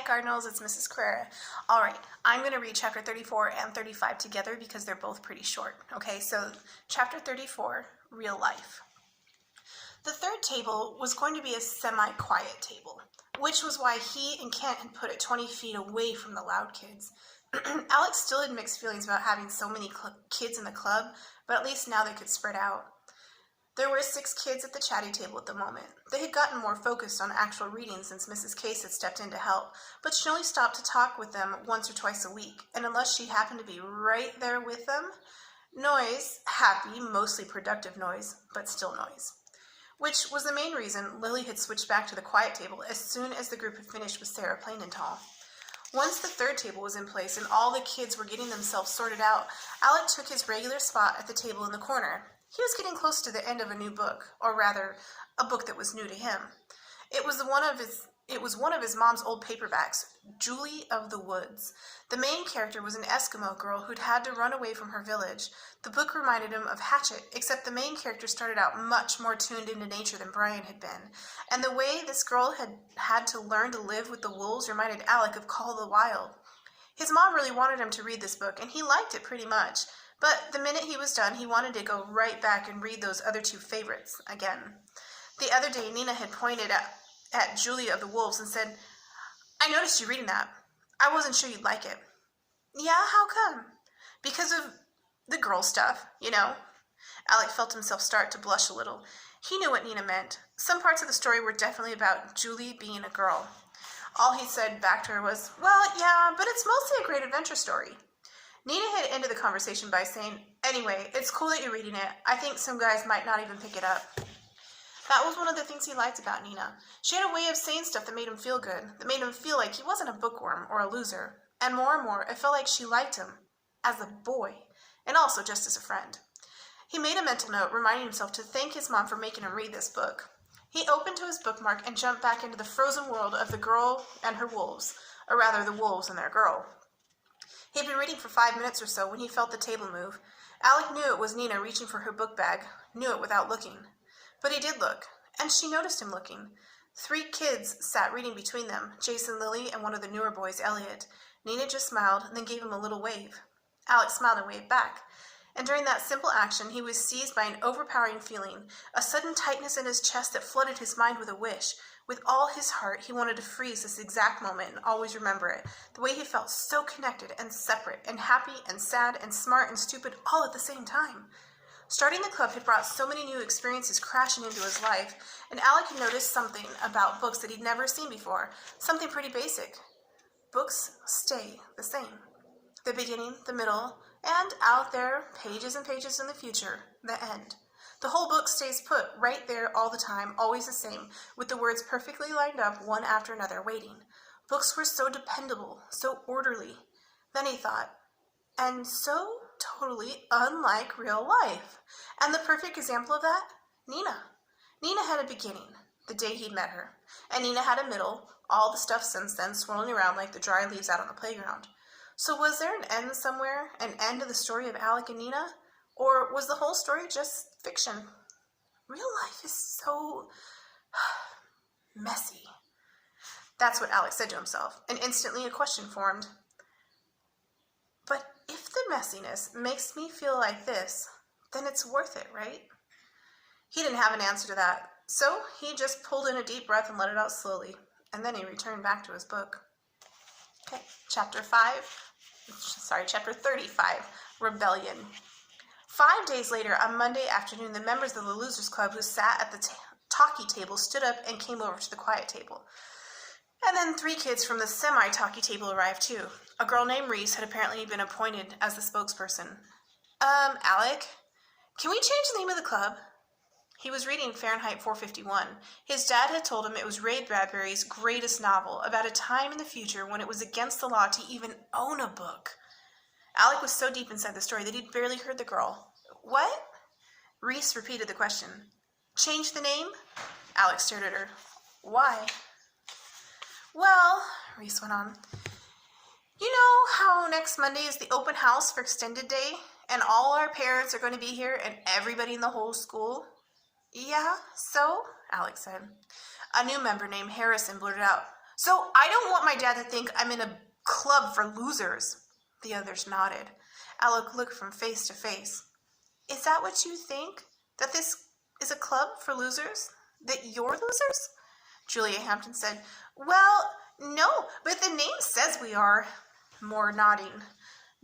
Hi Cardinals, it's Mrs. Carrera. All right, I'm going to read chapter 34 and 35 together because they're both pretty short. Okay, so chapter 34, Real Life. The third table was going to be a semi-quiet table, which was why he and Kent had put it 20 feet away from the loud kids. Alex still had mixed feelings about having so many kids in the club, but at least now they could spread out. There were 6 kids at the chatty table at the moment. They had gotten more focused on actual reading since Mrs. Case had stepped in to help, but she only stopped to talk with them once or twice a week, and unless she happened to be right there with them, noise, happy, mostly productive noise, but still noise. Which was the main reason Lily had switched back to the quiet table as soon as the group had finished with Sarah Plainenthal. Once the third table was in place and all the kids were getting themselves sorted out, Alec took his regular spot at the table in the corner. He was getting close to the end of a new book, or rather, a book that was new to him. It was one of his mom's old paperbacks, Julie of the Woods. The main character was an Eskimo girl who'd had to run away from her village. The book reminded him of Hatchet, except the main character started out much more tuned into nature than Brian had been. And the way this girl had to learn to live with the wolves reminded Alec of Call of the Wild. His mom really wanted him to read this book, and he liked it pretty much. But the minute he was done, he wanted to go right back and read those other 2 favorites again. The other day, Nina had pointed at Julia of the Wolves and said, "I noticed you reading that. I wasn't sure you'd like it." "Yeah, how come?" "Because of the girl stuff, you know." Alec felt himself start to blush a little. He knew what Nina meant. Some parts of the story were definitely about Julie being a girl. All he said back to her was, "Well, yeah, but it's mostly a great adventure story." Nina had ended the conversation by saying, "Anyway, it's cool that you're reading it. I think some guys might not even pick it up." That was one of the things he liked about Nina. She had a way of saying stuff that made him feel good, that made him feel like he wasn't a bookworm or a loser. And more, it felt like she liked him as a boy, and also just as a friend. He made a mental note, reminding himself to thank his mom for making him read this book. He opened to his bookmark and jumped back into the frozen world of the girl and her wolves, or rather the wolves and their girl. He'd been reading for 5 minutes or so when he felt the table move. Alec knew it was Nina reaching for her book bag, knew it without looking. But he did look, and she noticed him looking. 3 kids sat reading between them, Jason, Lily, and one of the newer boys, Elliot. Nina just smiled and then gave him a little wave. Alec smiled and waved back. And during that simple action, he was seized by an overpowering feeling, a sudden tightness in his chest that flooded his mind with a wish. With all his heart, he wanted to freeze this exact moment and always remember it. The way he felt so connected and separate and happy and sad and smart and stupid all at the same time. Starting the club had brought so many new experiences crashing into his life, and Alec had noticed something about books that he'd never seen before, something pretty basic. Books stay the same. The beginning, the middle, and out there, pages and pages in the future, the end. The whole book stays put right there all the time, always the same, with the words perfectly lined up one after another, waiting. Books were so dependable, so orderly. Then he thought, and so totally unlike real life. And the perfect example of that? Nina. Nina had a beginning, the day he'd met her. And Nina had a middle, all the stuff since then swirling around like the dry leaves out on the playground. So was there an end somewhere, an end to the story of Alec and Nina? Or was the whole story just fiction? Real life is so messy. That's what Alec said to himself, and instantly a question formed. But if the messiness makes me feel like this, then it's worth it, right? He didn't have an answer to that, so he just pulled in a deep breath and let it out slowly, and then he returned back to his book. Okay, chapter 35, Rebellion. 5 days later, on Monday afternoon, the members of the Losers Club who sat at the talkie table stood up and came over to the quiet table. And then 3 kids from the semi-talkie table arrived too. A girl named Reese had apparently been appointed as the spokesperson. Alec, can we change the name of the club?" He was reading Fahrenheit 451. His dad had told him it was Ray Bradbury's greatest novel, about a time in the future when it was against the law to even own a book. Alec was so deep inside the story that he'd barely heard the girl. "What?" Reese repeated the question. "Change the name?" Alec stared at her. "Why?" "Well," Reese went on, "you know how next Monday is the open house for Extended Day, and all our parents are going to be here, and everybody in the whole school?" "Yeah, so?" Alex said. A new member named Harrison blurted out, So I don't want my dad to think I'm in a club for losers. The others nodded. Alec looked from face to face. Is that what you think? That this is a club for losers? That you're losers? Julia Hampton said, Well, no, but the name says we are. More nodding.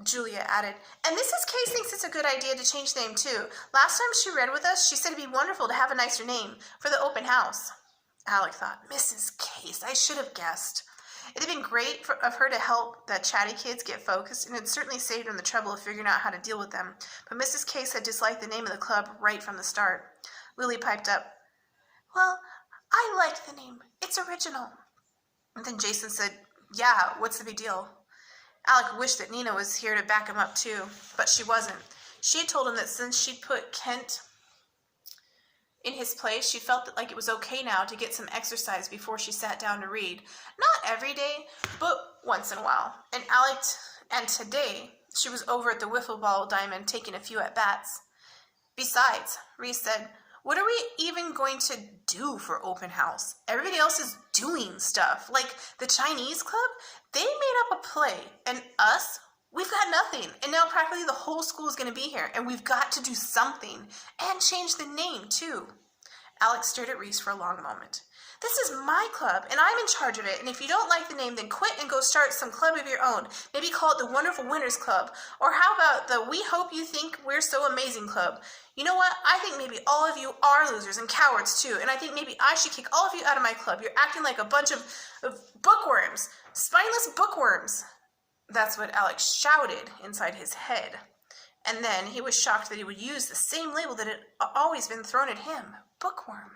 Julia added, and Mrs. Case thinks it's a good idea to change the name too. Last time she read with us, she said it'd be wonderful to have a nicer name for the open house. Alec thought, Mrs. Case, I should have guessed. It had been great of her to help the chatty kids get focused, and it certainly saved them the trouble of figuring out how to deal with them. But Mrs. Case had disliked the name of the club right from the start. Lily piped up, Well, I like the name. It's original. And then Jason said, Yeah, what's the big deal? Alec wished that Nina was here to back him up too, but she wasn't. She had told him that since she'd put Kent in his place, she felt that like it was okay now to get some exercise before she sat down to read. Not every day, but once in a while. And today, she was over at the wiffle ball diamond taking a few at-bats. Besides, Reese said, what are we even going to do for open house? Everybody else is doing stuff. Like the Chinese club, they made up a play. And us, we've got nothing. And now practically the whole school is going to be here. And we've got to do something. And change the name, too. Alex stared at Reese for a long moment. This is my club, and I'm in charge of it. And if you don't like the name, then quit and go start some club of your own. Maybe call it the Wonderful Winners Club. Or how about the We Hope You Think We're So Amazing Club? You know what? I think maybe all of you are losers and cowards, too. And I think maybe I should kick all of you out of my club. You're acting like a bunch of bookworms. Spineless bookworms. That's what Alex shouted inside his head. And then he was shocked that he would use the same label that had always been thrown at him. Bookworm.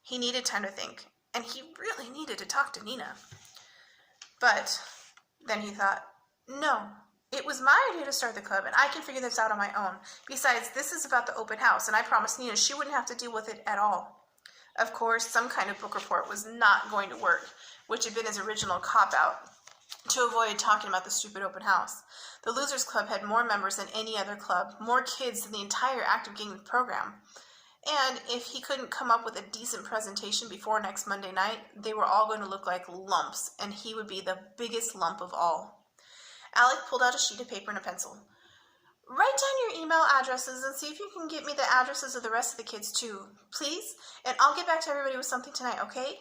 He needed time to think, and he really needed to talk to Nina. But then he thought, no, it was my idea to start the club, and I can figure this out on my own. Besides, this is about the open house, and I promised Nina she wouldn't have to deal with it at all. Of course, some kind of book report was not going to work, which had been his original cop-out to avoid talking about the stupid open house. The Losers Club had more members than any other club, more kids than the entire active game program. And if he couldn't come up with a decent presentation before next Monday night, they were all going to look like lumps, and he would be the biggest lump of all. Alec pulled out a sheet of paper and a pencil. Write down your email addresses and see if you can get me the addresses of the rest of the kids too, please, and I'll get back to everybody with something tonight, okay?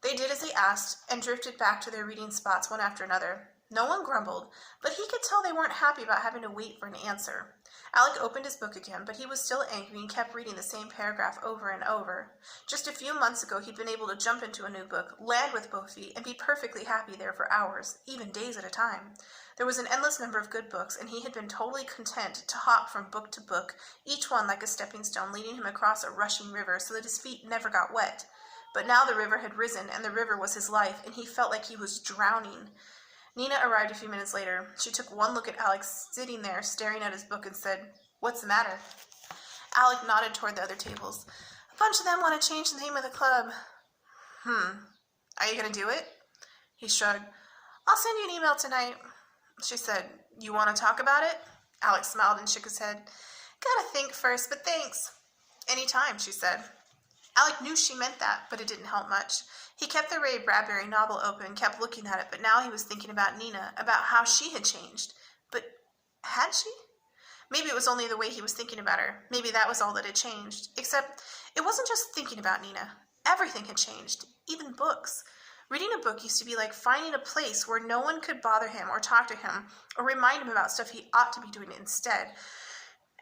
They did as he asked and drifted back to their reading spots one after another. No one grumbled, but he could tell they weren't happy about having to wait for an answer. Alec opened his book again, but he was still angry and kept reading the same paragraph over and over. Just a few months ago, he'd been able to jump into a new book, land with both feet, and be perfectly happy there for hours, even days at a time. There was an endless number of good books, and he had been totally content to hop from book to book, each one like a stepping stone leading him across a rushing river so that his feet never got wet. But now the river had risen, and the river was his life, and he felt like he was drowning. Nina arrived a few minutes later. She took one look at Alex sitting there, staring at his book, and said, What's the matter? Alec nodded toward the other tables. A bunch of them want to change the name of the club. Are you going to do it? He shrugged. I'll send you an email tonight. She said, You want to talk about it? Alex smiled and shook his head. Gotta think first, but thanks. Anytime, she said. Alec knew she meant that, but it didn't help much. He kept the Ray Bradbury novel open, kept looking at it, but now he was thinking about Nina, about how she had changed. But had she? Maybe it was only the way he was thinking about her. Maybe that was all that had changed. Except it wasn't just thinking about Nina. Everything had changed, even books. Reading a book used to be like finding a place where no one could bother him or talk to him or remind him about stuff he ought to be doing instead.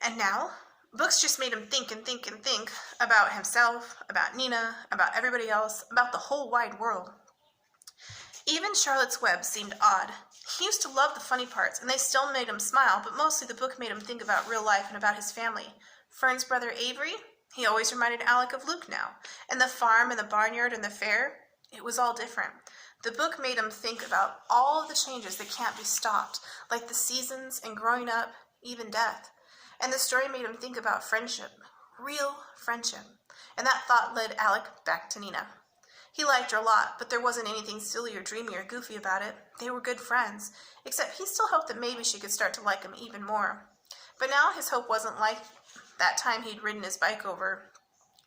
And now? Books just made him think and think and think about himself, about Nina, about everybody else, about the whole wide world. Even Charlotte's Web seemed odd. He used to love the funny parts, and they still made him smile, but mostly the book made him think about real life and about his family. Fern's brother Avery? He always reminded Alec of Luke now. And the farm and the barnyard and the fair? It was all different. The book made him think about all of the changes that can't be stopped, like the seasons and growing up, even death. And the story made him think about friendship, real friendship. And that thought led Alec back to Nina. He liked her a lot, but there wasn't anything silly or dreamy or goofy about it. They were good friends, except he still hoped that maybe she could start to like him even more. But now his hope wasn't like that time he'd ridden his bike over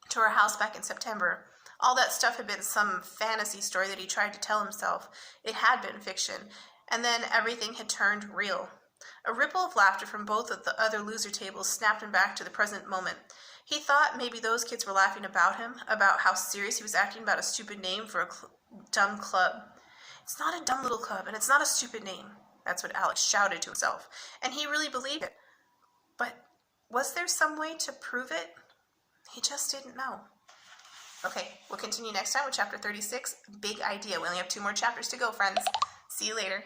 to her house back in September, All that stuff had been some fantasy story that he tried to tell himself. It had been fiction. And then everything had turned real. A ripple of laughter from both of the other loser tables snapped him back to the present moment. He thought maybe those kids were laughing about him, about how serious he was acting about a stupid name for a dumb club. It's not a dumb little club, and it's not a stupid name. That's what Alex shouted to himself, and he really believed it. But was there some way to prove it? He just didn't know. Okay, we'll continue next time with chapter 36, Big Idea. We only have 2 more chapters to go, friends. See you later.